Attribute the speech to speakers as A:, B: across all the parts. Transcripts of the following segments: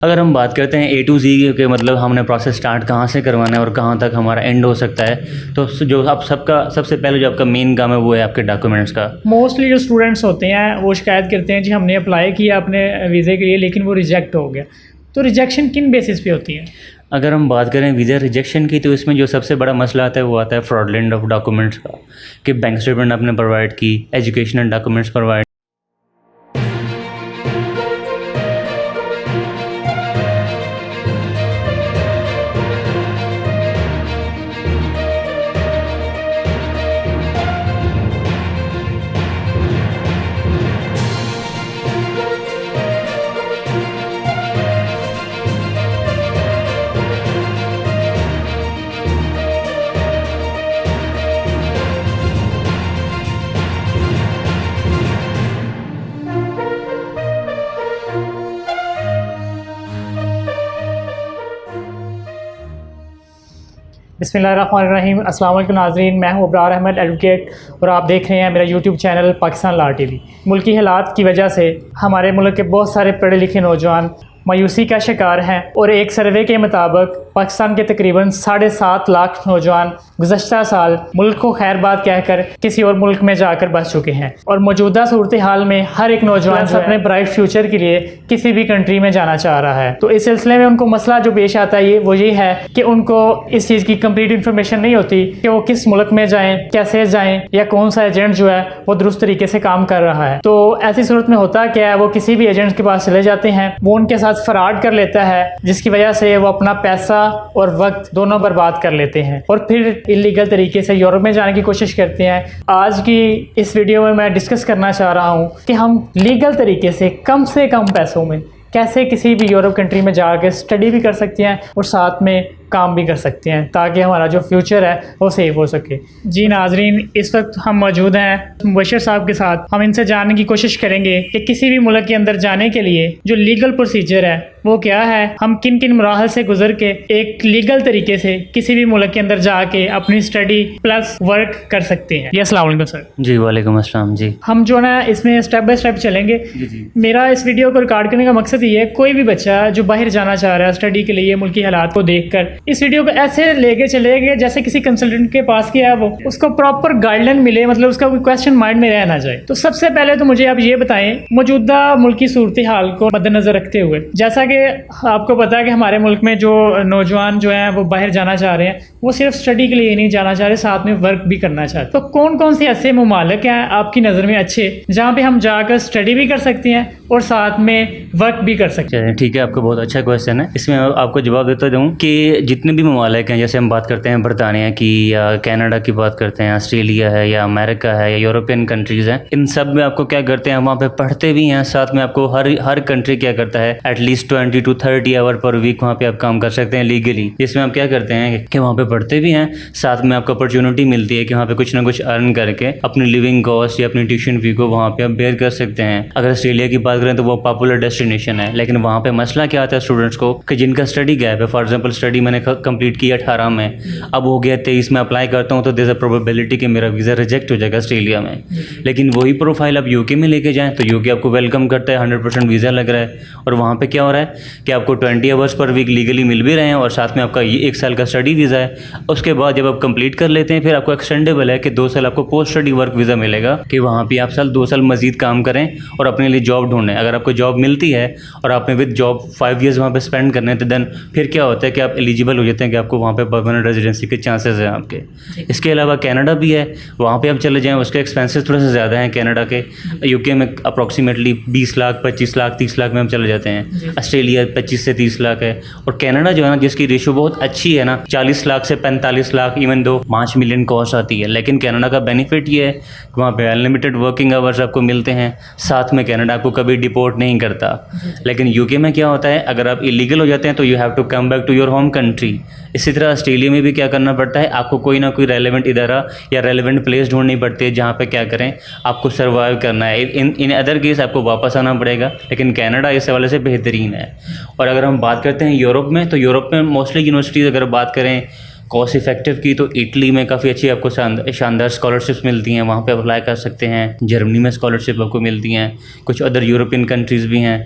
A: अगर हम बात करते हैं A to Z के मतलब हमने प्रोसेस स्टार्ट कहाँ से करवाना है और कहाँ तक हमारा एंड हो सकता है, तो जो आप सबका सबसे पहले जो आपका मेन काम है वो है आपके डॉक्यूमेंट्स का।
B: मोस्टली जो स्टूडेंट्स होते हैं वो शिकायत करते हैं जी हमने अप्लाई किया अपने वीज़े के लिए लेकिन वो रिजेक्ट हो गया। तो रिजेक्शन किन बेसिस पे होती है?
A: अगर हम बात करें वीज़ा रिजेक्शन की, तो इसमें जो सबसे बड़ा मसला आता है वो आता है फ्रॉडलेंट ऑफ डॉक्यूमेंट्स का, कि बैंक स्टेटमेंट आपने प्रोवाइड की, एजुकेशनल डॉक्यूमेंट्स प्रोवाइड।
B: बिस्मिल्लाहिर्रहमानिर्रहीम। अस्सलाम वालेकुम नाज़रीन, मैं हूं अबरार अहमद एडवोकेट और आप देख रहे हैं मेरा YouTube channel Pakistan law TV. मुल्की हालात की वजह से हमारे मुल्क के बहुत सारे पढ़े लिखे नौजवान मायूसी का शिकार हैं और एक सर्वे के मुताबिक पाकिस्तान के तकरीबन 7.5 लाख नौजवान गुज़श्ता साल मुल्क को खैरबाद कहकर किसी और मुल्क में जाकर बस चुके हैं और मौजूदा सूरत हाल में हर एक नौजवान अपने ब्राइट फ्यूचर के लिए किसी भी कंट्री में जाना चाह रहा है। तो इस सिलसिले में उनको मसला जो पेश आता है वो ये है कि उनको इस चीज़ की कंप्लीट इन्फॉर्मेशन नहीं होती कि वो किस मुल्क में जाएँ, कैसे जाएँ, या कौन सा एजेंट जो है वो दुरुस्त तरीके से काम कर रहा है। तो ऐसी सूरत में होता क्या है, वो किसी भी एजेंट के पास चले जाते हैं, वो उनके साथ फ्रॉड कर लेता है जिसकी वजह से वो अपना पैसा और वक्त दोनों बर्बाद कर लेते हैं और फिर इलीगल तरीके से यूरोप में जाने की कोशिश करते हैं। आज की इस वीडियो में मैं डिस्कस करना चाह रहा हूं कि हम लीगल तरीके से कम पैसों में कैसे किसी भी यूरोप कंट्री में जाकर स्टडी भी कर सकते हैं और साथ में काम भी कर सकते हैं ताकि हमारा जो फ्यूचर है वो सेव हो सके। जी नाजरीन, इस वक्त हम मौजूद हैं मुबशर साहब के साथ। हम इनसे जानने की कोशिश करेंगे कि किसी भी मुल्क के अंदर जाने के लिए जो लीगल प्रोसीजर है वो क्या है, हम किन किन मराहल से गुजर के एक लीगल तरीके से किसी भी मुल्क के अंदर जाके अपनी स्टडी प्लस वर्क कर सकते हैं। जी अस्सलाम वालेकुम सर।
A: जी वालेकुम अस्सलाम। जी
B: हम जो ना इसमें स्टेप बाय स्टेप चलेंगे। मेरा इस वीडियो को रिकॉर्ड करने का मकसद ये है, कोई भी बच्चा जो बाहर जाना चाह रहा है स्टडी के लिए मुल्की हालात को देख कर इस वीडियो को ऐसे लेके चलेंगे जैसे किसी कंसल्टेंट के पास गया है, वो उसको प्रॉपर गाइडलाइन मिले, मतलब उसका कोई क्वेश्चन माइंड में रह ना जाए। तो सबसे पहले तो मुझे आप ये बताएं, मौजूदा मुल्की सूरत हाल को मद्देनजर रखते हुए, जैसा कि आपको पता है कि हमारे मुल्क में जो नौजवान जो हैं वो बाहर जाना चाह रहे हैं, वो सिर्फ स्टडी के लिए नहीं जाना चाह रहे, साथ में वर्क भी करना चाहते। तो कौन कौन से ऐसे ममालिक हैं आपकी नज़र में अच्छे जहाँ पे हम जाकर स्टडी भी कर सकते हैं और साथ में वर्क भी कर सकते हैं?
A: ठीक है, आपका बहुत अच्छा क्वेश्चन है। इसमें आपको जवाब देता हूँ कि जितने भी ममालिक हैं, जैसे हम बात करते हैं बरतानिया की या कनाडा की बात करते हैं, ऑस्ट्रेलिया है या अमेरिका है या यूरोपियन कंट्रीज़ हैं, इन सब में आपको क्या करते हैं, वहाँ पे पढ़ते भी हैं, साथ में आपको हर कंट्री क्या करता है at least 20 to 30 hour per week वहाँ पे आप काम कर सकते हैं लीगली। जिसमें आप क्या करते हैं कि वहाँ पे पढ़ते भी हैं, साथ में आपको अपॉर्चुनिटी मिलती है कि वहाँ पे कुछ ना कुछ अर्न करके अपनी लिविंग कॉस्ट या अपनी ट्यूशन फी को वहाँ पे आप बेयर कर सकते हैं। अगर ऑस्ट्रेलिया की बात करें तो वो पॉपुलर डेस्टिनेशन है, लेकिन वहाँ पे मसला क्या आता है स्टूडेंट्स को कि जिनका स्टडी गैप है, फॉर एग्जाम्पल स्टडी मैंने कंप्लीट किया 18 में, अब हो गया 23 में अप्लाई करता हूँ तो देयर अ प्रोबेबिलिटी कि मेरा वीज़ा रिजेक्ट हो जाएगा ऑस्ट्रेलिया में। लेकिन वही प्रोफाइल आप यूके में लेके जाएँ तो यूके आपको वेलकम करता है, 100% वीज़ा लग रहा है, और वहाँ पे क्या हो रहा है कि आपको 20 आवर्स पर वीक लीगली मिल भी रहे हैं और साथ में आपका ये 1 साल का स्टडी वीज़ा है। उसके बाद जब आप कंप्लीट कर लेते हैं फिर आपको एक्सटेंडेबल है कि 2 साल आपको पोस्ट स्टडी वर्क वीज़ा मिलेगा कि वहाँ पे आप 2 साल मजीद काम करें और अपने लिए जॉब ढूंढें। अगर आपको जॉब मिलती है और आपने विद जॉब 5 ईयर्स वहाँ पे स्पेंड करने हैं तो देन फिर क्या होता है कि आप एलिजिबल हो जाते हैं कि आपको वहाँ पे परमानेंट रेजिडेंसी के चांसेस हैं आपके। इसके अलावा कनाडा भी है, वहाँ पे आप चले जाएँ, उसके एक्सपेंसेस थोड़े से ज़्यादा हैं कनाडा के। यूके में अप्रॉक्सीमेटली 20 लाख 25 लाख 30 लाख में हम चले जाते हैं, ऑस्ट्रेलिया 25 से 30 लाख है, और कनाडा जो है ना जिसकी रेशो बहुत अच्छी है ना 40 लाख से 45 lakh, even though 5 million cost आती है। लेकिन कनाडा का बेनिफिट ये है कि वहाँ पे अनलिमिटेड वर्किंग आवर्स आपको मिलते हैं, साथ में कनाडा आपको कभी डिपोर्ट नहीं करता। लेकिन यूके में क्या होता है, अगर आप इलीगल हो जाते हैं तो you have to come back to your home country. इसी तरह ऑस्ट्रेलिया में भी क्या करना पड़ता है, आपको कोई ना कोई रेलेवेंट इदारा या रेलेवेंट प्लेस ढूंढनी पड़ती है जहाँ पे क्या करें आपको सर्वाइव करना है। इन अदर केस आपको वापस आना पड़ेगा, लेकिन कनाडा इस हवाले से बेहतरीन है। और अगर हम बात करते हैं यूरोप में, तो यूरोप में मोस्टली यूनिवर्सिटीज़ अगर बात करें कॉस्ट इफेक्टिव की, तो इटली में काफ़ी अच्छी आपको शानदार स्कॉलरशिप्स मिलती हैं, वहाँ पे अप्लाई कर सकते हैं। जर्मनी में स्कॉलरशिप आपको मिलती हैं, कुछ अदर यूरोपियन कंट्रीज़ भी हैं।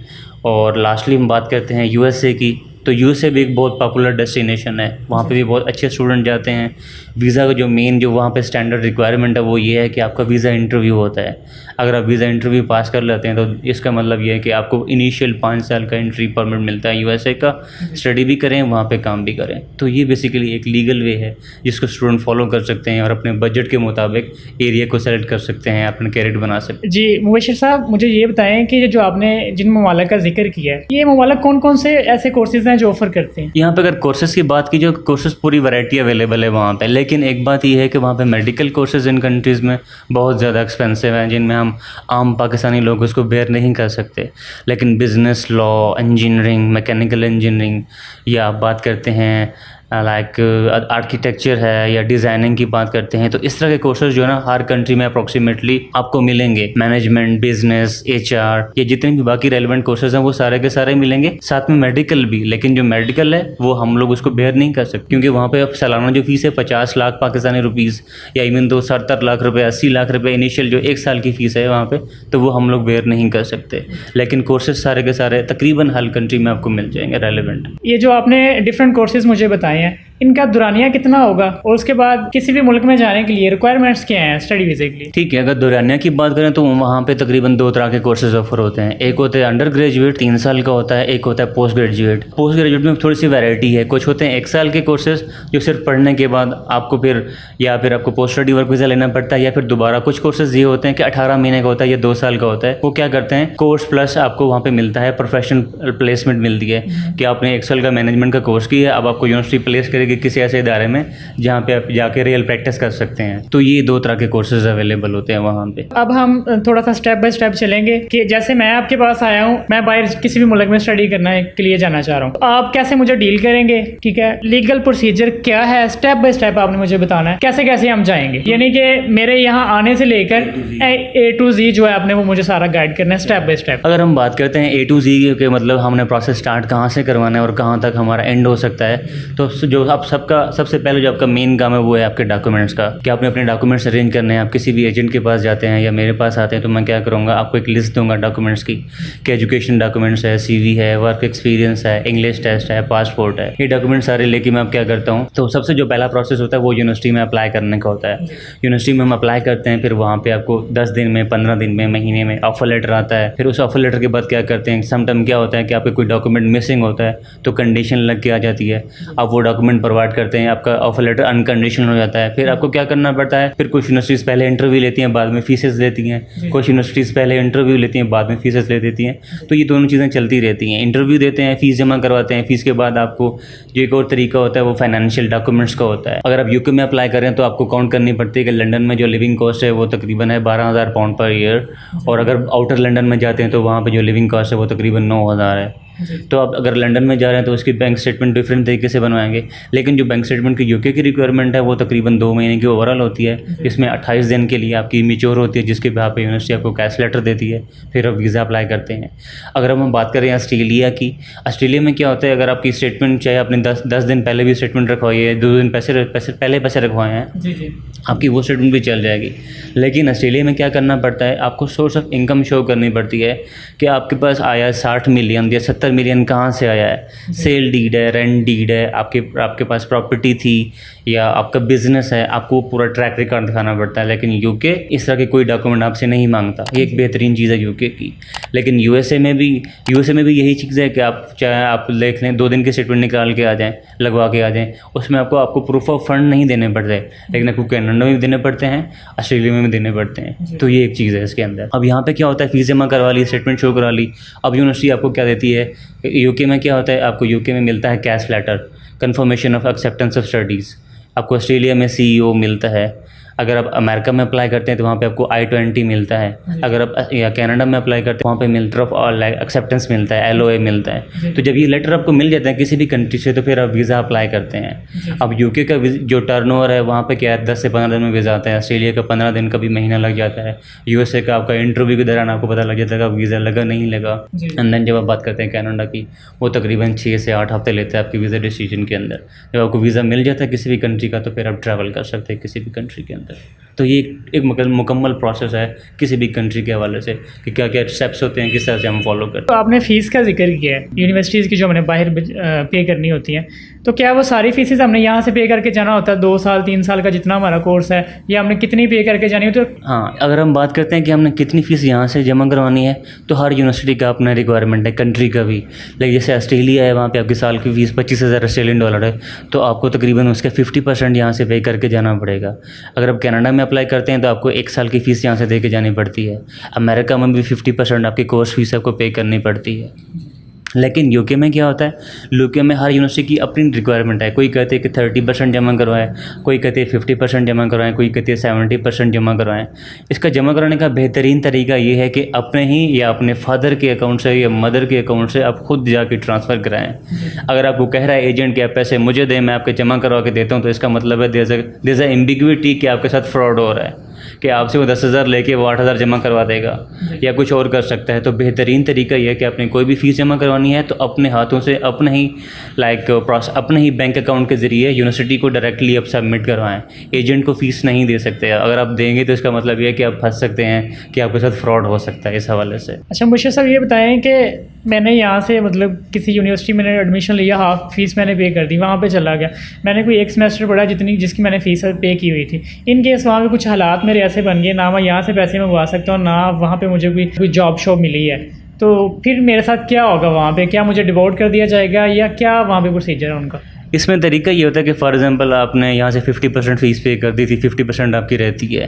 A: और लास्टली हम बात करते हैं यूएसए की। तो यूएसए भी एक बहुत पॉपुलर डेस्टिनेशन है, वहाँ पे भी बहुत अच्छे स्टूडेंट जाते हैं। वीज़ा का जो मेन जो वहाँ पे स्टैंडर्ड रिक्वायरमेंट है वो ये है कि आपका वीज़ा इंटरव्यू होता है। अगर आप वीज़ा इंटरव्यू पास कर लेते हैं तो इसका मतलब ये है कि आपको इनिशियल 5 साल का एंट्री परमिट मिलता है यूएसए का, स्टडी भी करें वहाँ पे काम भी करें। तो ये बेसिकली एक लीगल वे है जिसको स्टूडेंट फॉलो कर सकते हैं और अपने बजट के मुताबिक एरिया को सेलेक्ट कर सकते हैं, अपना कैरियर बना सकते हैं।
B: जी मुबशिर साहब, मुझे ये बताएं कि जो आपने जिन ममालिक का जिक्र किया है, ये ममालिक कौन कौन से ऐसे कोर्सेज हैं जो ऑफ़र करते हैं?
A: यहाँ पे अगर कोर्सेज़ की बात की, जो कोर्सेज़ पूरी वैरायटी अवेलेबल है वहाँ पे, लेकिन एक बात ये है कि वहाँ पे मेडिकल कोर्सेज़ इन कंट्रीज़ में बहुत ज़्यादा एक्सपेंसिव हैं, जिनमें हम आम पाकिस्तानी लोग उसको बेयर नहीं कर सकते। लेकिन business, law, engineering, mechanical engineering, या आप बात करते हैं लाइक आर्किटेक्चर है या डिज़ाइनिंग की बात करते हैं, तो इस तरह के कोर्सेज जो है ना हर कंट्री में अप्रॉक्सीमेटली आपको मिलेंगे। मैनेजमेंट, बिजनेस, एचआर, ये जितने भी बाकी रेलिवेंट कोर्सेज हैं वो सारे के सारे मिलेंगे, साथ में मेडिकल भी। लेकिन जो मेडिकल है वो हम लोग उसको बेयर नहीं कर सकते, क्योंकि वहाँ पे सालाना जो फीस है 50 लाख पाकिस्तानी रुपीज़, या इवन तो 70 लाख रुपये, 80 लाख रुपये इनिशियल जो 1 साल की फ़ीस है वहाँ पे, तो वो हम लोग बेयर नहीं कर सकते। लेकिन कोर्सेज सारे के सारे तकरीबन हर कंट्री में आपको मिल जाएंगे रेलिवेंट।
B: ये जो आपने डिफरेंट कोर्सेज मुझे बताए हैं, इनका दुरानिया कितना होगा, और उसके बाद किसी भी मुल्क में जाने के लिए रिक्वायरमेंट्स क्या हैं स्टडी वीज़े के लिए?
A: ठीक है, अगर दुरानिया की बात करें तो वहाँ पे तकरीबन 2 तरह के कोर्सेज ऑफर होते हैं। एक होते हैं अंडर ग्रेजुएट, 3 साल का होता है, एक होता है पोस्ट ग्रेजुएट। पोस्ट ग्रेजुएट में थोड़ी सी वैरायटी है, कुछ होते हैं 1 साल के कोर्सेज जो सिर्फ पढ़ने के बाद आपको फिर आपको पोस्ट स्टडी वर्क वीज़ा लेना पड़ता है, या फिर दोबारा कुछ कोर्सेज ये होते हैं कि 18 महीने का होता है या 2 साल का होता है। वो क्या करते हैं, कोर्स प्लस आपको वहाँ पे मिलता है प्रोफेशनल प्लेसमेंट मिलती है कि आपने 1 साल का मैनेजमेंट का कोर्स किया, अब आपको यूनिवर्सिटी प्लेस करेगी किसी ऐसे इदारे में जहाँ पे आप जाके रियल प्रैक्टिस कर सकते हैं। तो ये 2 तरह के कोर्सेज अवेलेबल होते हैं वहाँ पे।
B: अब हम थोड़ा सा स्टेप बाय स्टेप चलेंगे कि जैसे मैं आपके पास आया हूँ, मैं बाहर किसी भी मुल्क में स्टडी करने के लिए जाना चाह रहा हूँ, आप कैसे मुझे डील करेंगे? ठीक है, लीगल प्रोसीजर क्या है, स्टेप बाय स्टेप आपने मुझे बताना है कैसे कैसे हम जाएंगे, यानी कि मेरे यहाँ आने से लेकर A to Z जो है आपने वो मुझे सारा गाइड करना है स्टेप बाय स्टेप।
A: अगर हम बात करते हैं A to Z के मतलब हमने प्रोसेस स्टार्ट कहाँ से करवाना है और कहाँ तक हमारा एंड हो सकता है, तो जो आप सबसे पहले जो आपका मेन काम है वो है आपके डॉक्यूमेंट्स का, कि आपने अपने डॉक्यूमेंट्स अरेंज करने हैं। आप किसी भी एजेंट के पास जाते हैं या मेरे पास आते हैं तो मैं क्या करूँगा, आपको एक लिस्ट दूंगा डॉक्यूमेंट्स की, कि एजुकेशन डॉक्यूमेंट्स है, CV है, वर्क एक्सपीरियंस है, इंग्लिश टेस्ट है, पासपोर्ट है। ये डॉक्यूमेंट सारे लेके मैं अब क्या करता हूँ, तो सबसे जो पहला प्रोसेस होता है वो यूनिवर्सिटी में अप्लाई करने का होता है। यूनिवर्सिटी में हम अप्लाई करते हैं, फिर वहाँ पर आपको 10 दिन में, 15 दिन में, महीने में ऑफर लेटर आता है। फिर उस ऑफर लेटर के बाद क्या करते हैं, समटाइम क्या होता है कि आपके कोई डॉक्यूमेंट मिसिंग होता है तो कंडीशन लग के आ जाती है, आप वो डॉक्यूमेंट प्रोवाइड करते हैं, आपका ऑफर लेटर अनकंडीशनल हो जाता है। फिर आपको क्या करना पड़ता है, फिर कुछ यूनिवर्सिटीज़ पहले इंटरव्यू लेती हैं, बाद में फीसेस लेती हैं, कुछ यूनिवर्सिटीज़ पहले इंटरव्यू लेती हैं, बाद में फीसेस ले देती हैं। तो ये दोनों चीज़ें चलती रहती हैं। इंटरव्यू देते हैं, फीस जमा करवाते हैं, फीस के बाद आपको जो एक और तरीका होता है वो फाइनेंशियल डॉक्यूमेंट्स का होता है। अगर आप यूके में अप्लाई करें तो आपको काउंट करनी पड़ती है कि लंदन में जो लिविंग कॉस्ट है वो तकरीबन है 12,000 पाउंड पर ईयर, और अगर आउटर लंदन में जाते हैं तो वहाँ पर जो लिविंग कॉस्ट है वो तकरीबन 9,000 है। तो आप अगर लंदन में जा रहे हैं तो उसकी बैंक स्टेटमेंट डिफरेंट तरीके से बनवाएंगे, लेकिन जो बैंक स्टेटमेंट की यूके की रिक्वायरमेंट है वो तकरीबन 2 महीने की ओवरऑल होती है, जिसमें 28 दिन के लिए आपकी मैच्योर होती है, जिसके बाद पे यूनिवर्सिटी आपको कैश लेटर देती है, फिर आप वीज़ा अप्लाई करते हैं। अगर हम बात करें ऑस्ट्रेलिया की, ऑस्ट्रेलिया में क्या होता है, अगर आपकी स्टेटमेंट चाहे आपने 10 दिन पहले भी स्टेटमेंट रखवाई है, 2 दिन पहले पैसे रखवाए हैं, आपकी वो स्टेटमेंट भी चल जाएगी। लेकिन ऑस्ट्रेलिया में क्या करना पड़ता है, आपको सोर्स ऑफ इनकम शो करनी पड़ती है कि आपके पास आया 60 मिलियन या 70 मिलियन कहाँ से आया है, सेल डीड है, रेंट डीड है, आपके पास प्रॉपर्टी थी या आपका बिजनेस है, आपको पूरा ट्रैक रिकॉर्ड दिखाना पड़ता है। लेकिन यूके इस तरह के कोई डॉक्यूमेंट आपसे नहीं मांगता, ये एक बेहतरीन चीज़ है यूके की। लेकिन यूएसए में भी यही चीज़ है कि आप चाहे आप देख लें 2 दिन के स्टेटमेंट निकाल के आ जाएं, लगवा के आ जाएं, उसमें आपको प्रूफ ऑफ फंड नहीं देने पड़ते, लेकिन आपको कनाडा में भी देने पड़ते हैं, ऑस्ट्रेलिया में भी देने पड़ते हैं। तो ये एक चीज़ है इसके अंदर। अब यहाँ पे क्या होता है, फीस जमा करवा ली, स्टेटमेंट शो करा ली, अब यूनिवर्सिटी आपको क्या देती है, यूके में क्या होता है, आपको यूके में मिलता है CAS letter, confirmation of acceptance of studies. आपको ऑस्ट्रेलिया में CEO मिलता है। अगर आप अमेरिका में अप्लाई करते हैं तो वहाँ पे आपको I-20 मिलता है। अगर आप या कनाडा में अप्लाई करते हैं वहाँ पे लेटर ऑफ एक्सेप्टेंस मिलता है, LOA मिलता है। तो जब ये लेटर आपको मिल जाता है किसी भी कंट्री से तो फिर आप वीज़ा अप्लाई करते हैं। अब यूके का जो टर्नओवर है वहाँ पे क्या है, 10 से 15 दिन में वीज़ा आता है। ऑस्ट्रेलिया का 15 दिन का भी महीना लग जाता है। यूएसए का आपका इंटरव्यू के दौरान आपको पता लग जाता है कि वीज़ा लगा नहीं लगा। एंड देन जब आप बात करते हैं कनाडा की, वो तकरीबन 6 से 8 हफ्ते लेते हैं आपकी वीज़ा डिसीजन के अंदर। जब आपको वीज़ा मिल जाता है किसी भी कंट्री का तो फिर आप ट्रैवल कर सकते हैं किसी भी कंट्री के अंदर। तो ये एक मुकम्मल प्रोसेस है किसी भी कंट्री के हवाले से कि क्या क्या स्टेप्स होते हैं, किस तरह से हम फॉलो करते हैं।
B: तो आपने फ़ीस का जिक्र किया है, यूनिवर्सिटीज़ की जो हमने बाहर पे करनी होती हैं, तो क्या वो सारी फीसेस हमने यहाँ से पे करके जाना होता है 2 साल 3 साल का जितना हमारा कोर्स है, या हमने कितनी पे करके जानी होती है?
A: हाँ, अगर हम बात करते हैं कि हमने कितनी फ़ीस यहाँ से जमा करवानी है, तो हर यूनिवर्सिटी का अपना रिक्वायरमेंट है, कंट्री का भी। लेकिन जैसे ऑस्ट्रेलिया है, वहाँ पे आपकी साल की फ़ीस 25,000 ऑस्ट्रेलियन डॉलर है, तो आपको तकरीबन उसका 50% यहाँ से पे करके जाना पड़ेगा। अगर आप कनाडा में अप्लाई करते हैं तो आपको 1 साल की फ़ीस यहाँ से दे के जानी पड़ती है। अमेरिका में भी 50% आपकी कोर्स फ़ीस आपको पे करनी पड़ती है। लेकिन यूके में क्या होता है, यूके में हर यूनिवर्सिटी की अपनी रिक्वायरमेंट है। कोई कहते हैं कि 30% जमा करवाएं, कोई कहते हैं 50% जमा करवाएं, कोई कहते हैं 70% जमा करवाएं। इसका जमा कराने का बेहतरीन तरीका ये है कि अपने ही या अपने फादर के अकाउंट से या मदर के अकाउंट से आप खुद जाके ट्रांसफ़र कराएं। अगर आपको कह रहा है एजेंट कि आप पैसे मुझे दें, मैं आपके जमा करवा के देता हूँ, तो इसका मतलब है देयर इज़ अ एम्बिग्विटी कि आपके साथ फ्रॉड हो रहा है, कि आपसे वो 10,000 लेके वो 8,000 जमा करवा देगा या कुछ और कर सकता है। तो बेहतरीन तरीका ये है कि आपने कोई भी फ़ीस जमा करवानी है तो अपने हाथों से अपने ही अपने ही बैंक अकाउंट के ज़रिए यूनिवर्सिटी को डायरेक्टली आप सबमिट करवाएं। एजेंट को फ़ीस नहीं दे सकते। अगर आप देंगे तो इसका मतलब ये है कि आप फंस सकते हैं, कि आपके साथ फ्रॉड हो सकता है इस हवाले से।
B: अच्छा, मुझे सब ये बताएं कि मैंने यहाँ से मतलब किसी यूनिवर्सिटी में एडमिशन लिया, हाफ फीस मैंने पे कर दी, वहाँ पे चला गया, मैंने कोई एक सेमेस्टर पढ़ा जिसकी मैंने फ़ीस पे की हुई थी। इन केस वहाँ पे कुछ हालात मेरे ऐसे बन गए, ना मैं यहाँ से पैसे मंगवा सकता हूँ, ना वहाँ पे मुझे कोई जॉब शॉब मिली है, तो फिर मेरे साथ क्या होगा वहाँ पे? क्या मुझे डिवोर्ट कर दिया जाएगा, या क्या वहाँ पे प्रोसीजर है उनका?
A: इसमें तरीका ये होता है कि फॉर एग्जांपल आपने यहाँ से 50% फ़ीस पे कर दी थी, 50% आपकी रहती है,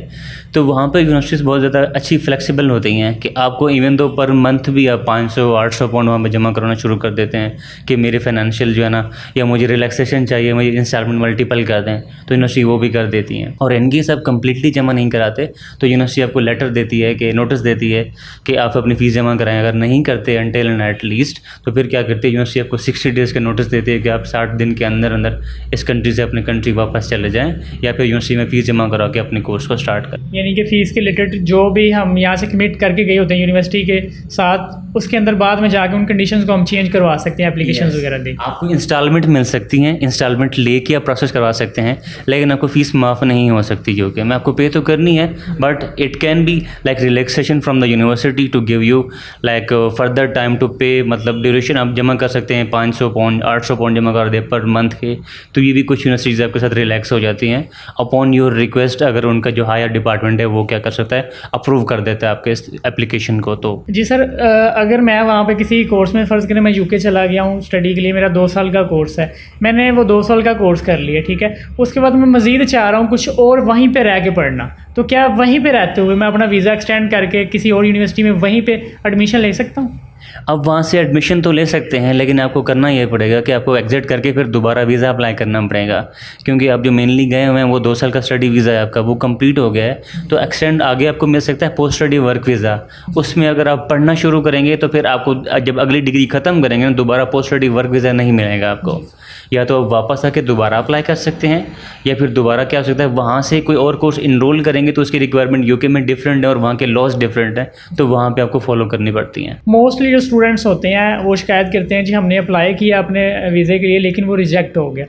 A: तो वहाँ पे यूनिवर्सिटीज़ बहुत ज़्यादा अच्छी फ्लेक्सिबल होती हैं कि आपको इवन दो पर मंथ भी आप 500-800 पाउंड वहाँ पे जमा कराना शुरू कर देते हैं कि मेरे फाइनेंशियल जो है ना, या मुझे रिलैक्सेशन चाहिए, मुझे इंस्टॉलमेंट मल्टीपल कर दें, तो यूनिवर्सिटी वो भी कर देती हैं। और इनकी सब कम्प्लीटली जमा नहीं कराते तो यूनिवर्सिटी आपको लेटर देती है कि नोटिस देती है कि आप अपनी फ़ीस जमा कराएँ। अगर नहीं करते अनटिल एंड एट लीस्ट, तो फिर क्या करती है यूनिवर्सिटी आपको 60 डेज़ का नोटिस देती है कि आप 60 दिन के अंदर इस कंट्री से अपने कंट्री वापस चले जाएं, या फिर यूनिवर्सिटी में फ़ीस जमा करा के अपने कोर्स को स्टार्ट करें।
B: यानी कि फ़ीस के रिलेटेड जो भी हम यहाँ से कमिट करके गए होते हैं यूनिवर्सिटी के साथ, उसके अंदर बाद में जाके उन कंडीशंस को हम चेंज करवा सकते हैं, एप्लीकेशंस वगैरह दे।
A: आपको इंस्टॉलमेंट मिल सकती हैं, इंस्टॉलमेंट लेके आप प्रोसेस करवा सकते हैं, लेकिन आपको फ़ीस माफ़ नहीं हो सकती, जो कि मैं आपको पे तो करनी है, but it can be like relaxation from the university to give you like further time to pay. मतलब ड्यूरेशन आप जमा कर सकते हैं 500 पाउंड 800 पाउंड जमा कर दे पर मंथ के, तो ये भी कुछ यूनिवर्सिटीज़ आपके साथ रिलैक्स हो जाती हैं अपॉन योर रिक्वेस्ट। अगर उनका जो हायर डिपार्टमेंट है वो क्या कर सकता है, अप्रूव कर देता है आपके इस एप्लीकेशन को। तो
B: जी सर, अगर मैं वहाँ पे किसी कोर्स में, फ़र्ज़ करें मैं यूके चला गया हूँ स्टडी के लिए, मेरा 2 साल का कोर्स है, मैंने वो 2 साल का कोर्स कर लिया, ठीक है, उसके बाद मैं मज़ीद चाह रहा हूँ कुछ और वहीं पे रह के पढ़ना, तो क्या वहीं पे रहते हुए मैं अपना वीज़ा एक्सटेंड करके किसी और यूनिवर्सिटी में वहीं पे एडमिशन ले सकता हूँ?
A: अब वहाँ से एडमिशन तो ले सकते हैं, लेकिन आपको करना ये पड़ेगा कि आपको एग्जिट करके फिर दोबारा वीज़ा अप्लाई करना पड़ेगा, क्योंकि आप जो मेनली गए हुए हैं वो 2 साल का स्टडी वीज़ा है आपका, वो कंप्लीट हो गया है। तो एक्सटेंड आगे आपको मिल सकता है पोस्ट स्टडी वर्क वीज़ा। उसमें अगर आप पढ़ना शुरू करेंगे तो फिर आपको जब अगली डिग्री ख़त्म करेंगे ना, दोबारा पोस्ट स्टडी वर्क वीज़ा नहीं मिलेगा आपको। या तो आप वापस आके दोबारा अप्लाई कर सकते हैं, या फिर दोबारा क्या हो सकता है वहाँ से कोई और कोर्स इनरोल करेंगे तो उसकी रिक्वायरमेंट यूके में डिफरेंट है और वहाँ के लॉज डिफरेंट हैं, तो वहाँ पे आपको फॉलो करनी पड़ती हैं।
B: मोस्टली जो स्टूडेंट्स होते हैं वो शिकायत करते हैं जी हमने अप्लाई किया अपने वीज़े के लिए लेकिन वो रिजेक्ट हो गया,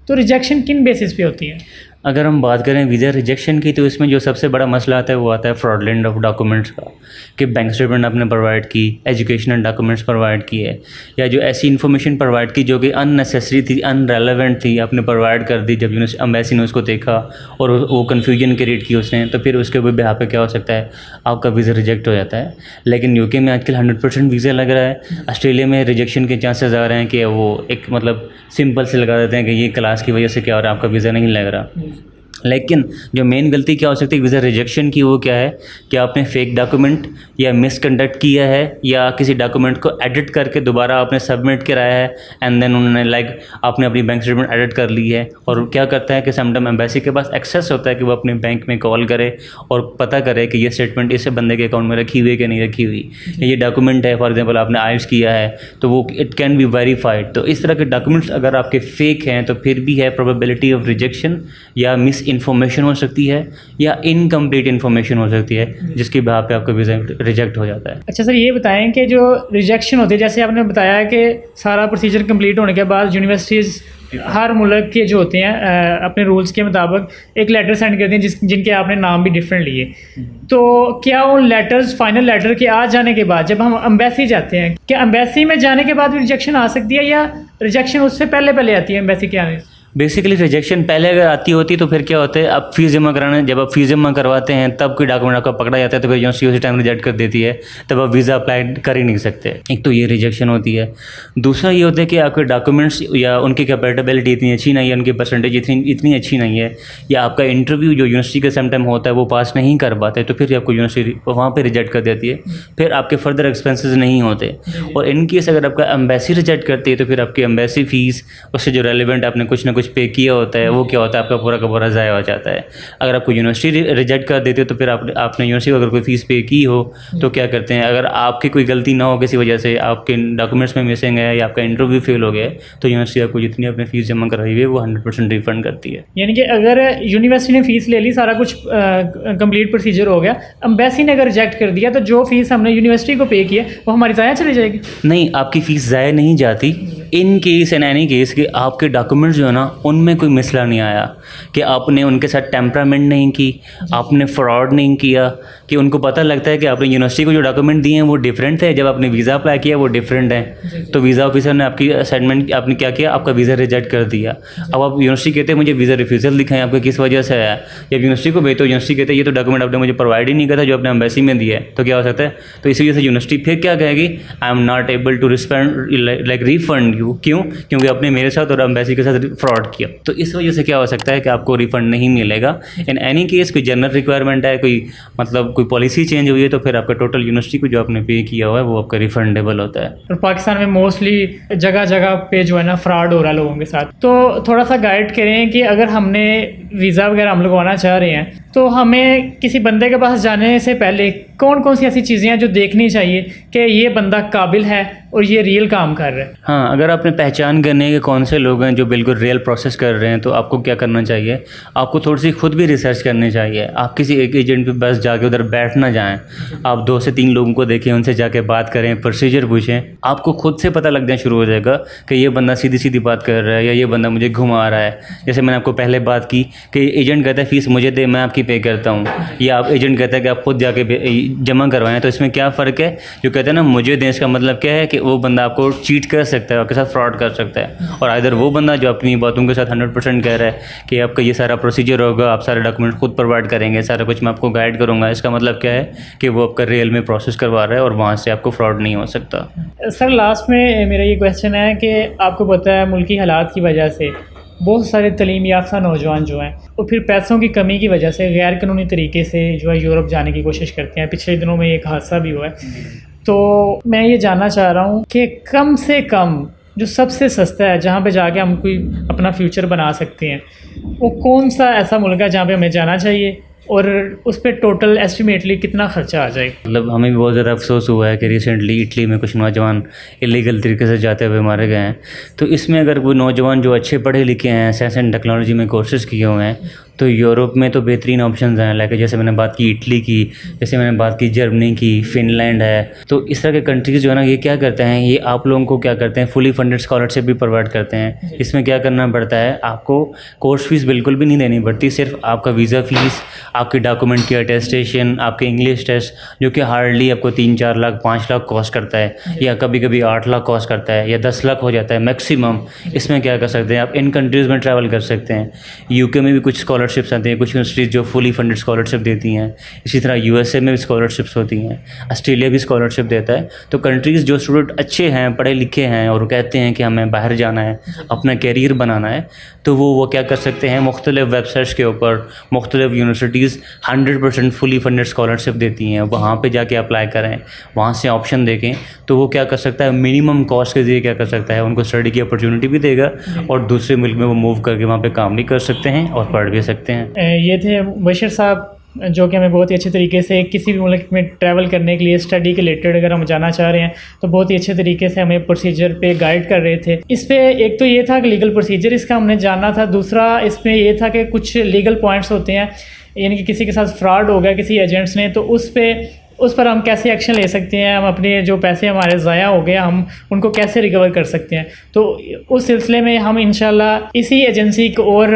B: तो रिजेक्शन किन बेसिस पे होती है?
A: अगर हम बात करें वीज़ा रिजेक्शन की, तो इसमें जो सबसे बड़ा मसला आता है वो आता है फ्रॉडलेंट ऑफ डॉक्यूमेंट्स का, कि बैंक स्टेटमेंट आपने प्रोवाइड की, एजुकेशनल डॉक्यूमेंट्स प्रोवाइड किए, या जो ऐसी इन्फॉर्मेशन प्रोवाइड की जो कि अननेसेसरी थी, अनरेलेवेंट थी, आपने प्रोवाइड कर दी। जब एम्बेसी ने उसको देखा और वो कन्फ्यूजन क्रिएट की उसने, तो फिर उसके बिहाफ पे क्या हो सकता है, आपका वीज़ा रिजेक्ट हो जाता है। लेकिन यूके में आजकल 100% वीज़ा लग रहा है। ऑस्ट्रेलिया में रिजेक्शन के चांसेस आ रहे हैं कि वो एक मतलब सिंपल से लगा देते हैं कि ये क्लास की वजह से क्या हो रहा है, आपका वीज़ा नहीं लग रहा। लेकिन जो मेन गलती क्या हो सकती है वीज़ा रिजेक्शन की, वो क्या है कि आपने फेक डॉक्यूमेंट या मिसकंडक्ट किया है, या किसी डॉक्यूमेंट को एडिट करके दोबारा आपने सबमिट कराया है, एंड देन उन्होंने आपने अपनी बैंक स्टेटमेंट एडिट कर ली है। और क्या करता है कि समटाइम एम्बेसी के पास एक्सेस होता है कि वो अपने बैंक में कॉल करे और पता करे कि ये स्टेटमेंट इस बंदे के अकाउंट में रखी हुई है कि नहीं रखी हुई, ये डॉक्यूमेंट है, फॉर एग्जाम्पल आपने आइल्स किया है तो वो इट कैन बी वेरीफाइड। तो इस तरह के डॉक्यूमेंट्स अगर आपके फेक हैं तो फिर भी है प्रोबेबिलिटी ऑफ रिजेक्शन या मिस इन्फॉर्मेशन हो सकती है या इनकम्प्लीट इन्फॉर्मेशन हो सकती है, जिसकी वजह पे आपका वीज़ा रिजेक्ट हो जाता है।
B: अच्छा सर, ये बताएं कि जो रिजेक्शन होती है, जैसे आपने बताया कि सारा प्रोसीजर कंप्लीट होने के बाद यूनिवर्सिटीज़ हर मुल्क के जो होते हैं अपने रूल्स के मुताबिक एक लेटर सेंड करती हैं जिनके आपने नाम भी डिफरेंट लिए। तो क्या उन लेटर्स, फाइनल लेटर के आ जाने के बाद जब हम एम्बेसी जाते हैं, क्या एम्बेसी में जाने के बाद भी रिजेक्शन आ सकती है या रिजेक्शन उससे पहले आती है एम्बेसी के आने से?
A: बेसिकली रिजेक्शन पहले अगर आती होती तो फिर क्या होता है, आप फीस जमा कराने, जब आप फीस जमा करवाते हैं तब कोई डॉक्यूमेंट आपका पकड़ा जाता है तो फिर यूनिवर्सिटी उसी टाइम रिजेक्ट कर देती है, तब आप वीज़ा अप्लाई कर ही नहीं सकते। एक तो ये रिजेक्शन होती है। दूसरा ये होता है कि आपके डॉक्यूमेंट्स या उनकी कैपेबिलिटी इतनी अच्छी नहीं है, उनकी परसेंटेज इतनी अच्छी नहीं है, या आपका इंटरव्यू जो यूनिवर्सिटी का समटाइम होता है वो पास नहीं कर पाते, तो फिर आपको यूनिवर्सिटी वहाँ पर रिजेक्ट कर देती है, फिर आपके फर्दर एक्सपेंसेस नहीं होते। और इन केस अगर आपका एम्बेसी रिजेक्ट करती है तो फिर आपकी एम्बेसी फ़ीस, उससे जो रेलिवेंट आपने कुछ ना कुछ पे किया होता है वो क्या होता है, आपका पूरा का पूरा ज़ाया हो जाता है। अगर आपको यूनिवर्सिटी रिजेक्ट कर देती है तो फिर आपने यूनिवर्सिटी को अगर कोई फ़ीस पे की हो तो क्या करते हैं, अगर आपकी कोई गलती ना हो किसी वजह से, आपके डॉक्यूमेंट्स में मिसिंग है या आपका इंटरव्यू फेल हो गया, तो यूनिवर्सिटी आपको जितनी अपनी फ़ीस जमा कराई हुई है वो 100% रिफंड करती है।
B: यानी कि अगर यूनिवर्सिटी ने फ़ीस ले ली, सारा कुछ कंप्लीट प्रोसीजर हो गया, एम्बेसी ने अगर रिजेक्ट कर दिया, तो जो फ़ीस हमने यूनिवर्सिटी को पे की है वो हमारी ज़ाया चली जाएगी?
A: नहीं, आपकी फ़ीस ज़ाया नहीं जाती। In case and any case कि आपके डॉक्यूमेंट्स जो है ना उनमें कोई मसला नहीं आया, कि आपने उनके साथ टेम्परामेंट नहीं की, आपने फ्रॉड नहीं किया, कि उनको पता लगता है कि आपने यूनिवर्सिटी को जो डॉक्यूमेंट दिए हैं वो डिफरेंट थे, जब आपने वीज़ा अप्लाई किया वो डिफरेंट है, तो वीज़ा ऑफिसर ने आपकी असाइनमेंट, आपने क्या किया, आपका वीज़ा रिजेक्ट कर दिया। अब आप यूनिवर्सिटी कहते हैं मुझे वीज़ा रिफ्यूज़ल दिखाएं, आपको किस वजह से आया। जब यूनिवर्सिटी को भेजो, यूनिवर्सिटी कहते हैं ये तो डॉक्यूमेंट आपने मुझे प्रोवाइड ही नहीं किया था जो आपने एम्बेसी में दिया है, तो क्या हो सकता है, तो इसी वजह से यूनिवर्सिटी फिर क्या कहेगी, I am not able to respond like refund you. क्यों? क्योंकि आपने मेरे साथ और एम्बेसी के साथ फ्रॉड किया। तो इस वजह से क्या हो सकता है कि आपको रिफंड नहीं मिलेगा। इन एनी केस कोई जनरल रिक्वायरमेंट है, कोई मतलब कोई पॉलिसी चेंज हुई है, तो फिर आपका टोटल यूनिवर्सिटी को जो आपने पे किया हुआ है वो आपका रिफंडेबल होता है।
B: और पाकिस्तान में मोस्टली जगह जगह पे जो है ना फ्रॉड हो रहा है लोगों के साथ, तो थोड़ा सा गाइड करें कि अगर हमने वीज़ा वगैरह हम लगवाना चाह रहे हैं तो हमें किसी बंदे के पास जाने से पहले कौन कौन सी ऐसी चीज़ें हैं जो देखनी चाहिए कि ये बंदा काबिल है और ये रियल काम कर रहा है?
A: हाँ, अगर आपने पहचान करने के कौन से लोग हैं जो बिल्कुल रियल प्रोसेस कर रहे हैं, तो आपको क्या करना चाहिए, आपको थोड़ी सी खुद भी रिसर्च करनी चाहिए। आप किसी एक एजेंट पे बस जाके उधर बैठ ना जाएं, आप 2 से 3 लोगों को देखें, उनसे जाके बात करें, प्रोसीजर पूछें, आपको खुद से पता लगना शुरू हो जाएगा कि ये बंदा सीधी सीधी बात कर रहा है या ये बंदा मुझे घुमा रहा है। जैसे मैंने आपको पहले बात की कि एजेंट कहता है फ़ीस मुझे दे, मैं आपकी पे करता हूँ, या आप एजेंट कहता है कि आप खुद जाके जमा करवाएं, तो इसमें क्या फ़र्क है? जो कहते हैं ना मुझे दें, इसका मतलब क्या है कि वो बंदा आपको चीट कर सकता है, आपके साथ फ्रॉड कर सकता है। और इधर वो बंदा जो अपनी बातों के साथ 100% कह रहा है कि आपका ये सारा प्रोसीजर होगा, आप सारे डॉक्यूमेंट खुद प्रोवाइड करेंगे, सारा कुछ मैं आपको गाइड करूँगा, इसका मतलब क्या है कि वो आपका रियल में प्रोसेस करवा रहा है और वहाँ से आपको फ्रॉड नहीं हो सकता।
B: सर लास्ट में मेरा ये क्वेश्चन है कि आपको पता है मुल्की हालात की वजह से बहुत सारे तलीम याफ्ता नौजवान जो हैं वो फिर पैसों की कमी की वजह से गैर कानूनी तरीके से जो है यूरोप जाने की कोशिश करते हैं। पिछले दिनों में एक हादसा भी हुआ है। तो मैं ये जानना चाह रहा हूँ कि कम से कम जो सबसे सस्ता है जहाँ पे जाके हम कोई अपना फ्यूचर बना सकते हैं, वो कौन सा ऐसा मुल्क है जहाँ पे हमें जाना चाहिए और उस पर टोटल एस्टिमेटली कितना खर्चा आ जाएगा? मतलब
A: हमें भी बहुत ज़्यादा अफसोस हुआ है कि रिसेंटली इटली में कुछ नौजवान इलीगल तरीके से जाते हुए मारे गए हैं। तो इसमें अगर वो नौजवान जो अच्छे पढ़े लिखे हैं, साइंस एंड टेक्नोलॉजी में कोर्सेज़ किए हुए हैं, तो यूरोप में तो बेहतरीन ऑप्शंस हैं। लाइक जैसे मैंने बात की इटली की, जैसे मैंने बात की जर्मनी की, फिनलैंड है। तो इस तरह के कंट्रीज़ जो है ना, ये क्या करते हैं, ये आप लोगों को क्या करते हैं, फुली फंडेड स्कॉलरशिप भी प्रोवाइड करते हैं। इसमें क्या करना पड़ता है, आपको कोर्स फीस बिल्कुल भी नहीं देनी पड़ती, सिर्फ आपका वीज़ा फ़ीस, आपके डॉक्यूमेंट की अटेस्टेशन, आपके इंग्लिश टेस्ट, जो कि हार्डली आपको 3-4 लाख 5 लाख कॉस्ट करता है, या कभी कभी 8 लाख कॉस्ट करता है, या 10 लाख हो जाता है मैक्सिमम। इसमें क्या कर सकते हैं, आप इन कंट्रीज़ में ट्रैवल कर सकते हैं। यूके में भी कुछ स्कॉलरशिप्स आती हैं, कुछ यूनिवर्सिटीज़ जो फुली फंडेड स्कॉलरशिप देती हैं। इसी तरह यूएसए में भी स्कॉलरशिप्स होती हैं, ऑस्ट्रेलिया भी स्कॉलरशिप देता है। तो कंट्रीज़ जो स्टूडेंट अच्छे हैं, पढ़े लिखे हैं और कहते हैं कि हमें बाहर जाना है, अपना कैरियर बनाना है, तो वो क्या कर सकते हैं, मुख्तलिफ वेबसाइट्स के ऊपर मुख्तलिफ यूनिवर्सिटीज़ 100% फुली फंडेड स्कॉलरशिप देती हैं। वहाँ पे जाके अप्लाई करें, वहाँ से ऑप्शन देखें, तो वो क्या कर सकता है, मिनिमम कॉस्ट के ज़रिए क्या कर सकता है, उनको स्टडी की अपॉर्चुनिटी भी देगा और दूसरे मुल्क में वो मूव करके वहाँ पे काम भी कर सकते हैं और पढ़ भी सकते हैं।
B: ये थे मुबशर साहब, जो कि हमें बहुत ही अच्छे तरीके से किसी भी मुल्क में ट्रैवल करने के लिए स्टडी के रिलेटेड अगर हम जाना चाह रहे हैं तो बहुत ही अच्छे तरीके से हमें प्रोसीजर पे गाइड कर रहे थे। इस पे एक तो ये था कि लीगल प्रोसीजर इसका हमने जानना था, दूसरा इसमें ये था कि कुछ लीगल पॉइंट्स होते हैं, यानी कि किसी के साथ फ्रॉड हो गया किसी एजेंट्स ने, तो उस पर हम कैसे एक्शन ले सकते हैं, हम अपने जो पैसे हमारे ज़ाया हो गए हम उनको कैसे रिकवर कर सकते हैं। तो उस सिलसिले में हम इंशाल्लाह इसी एजेंसी को और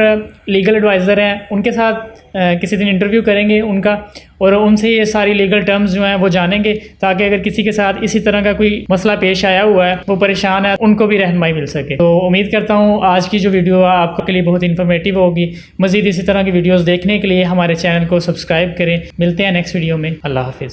B: लीगल एडवाइज़र हैं उनके साथ किसी दिन इंटरव्यू करेंगे उनका, और उनसे ये सारी लीगल टर्म्स जो हैं वो जानेंगे, ताकि अगर किसी के साथ इसी तरह का कोई मसला पेश आया हुआ है, वो परेशान है, उनको भी रहनुमाई मिल सके। तो उम्मीद करता हूँ आज की जो वीडियो है आपके लिए बहुत इन्फॉर्मेटिव होगी। मज़ीद इसी तरह की वीडियोज़ देखने के लिए हमारे चैनल को सब्सक्राइब करें। मिलते हैं नेक्स्ट वीडियो में। अल्लाह हाफिज़।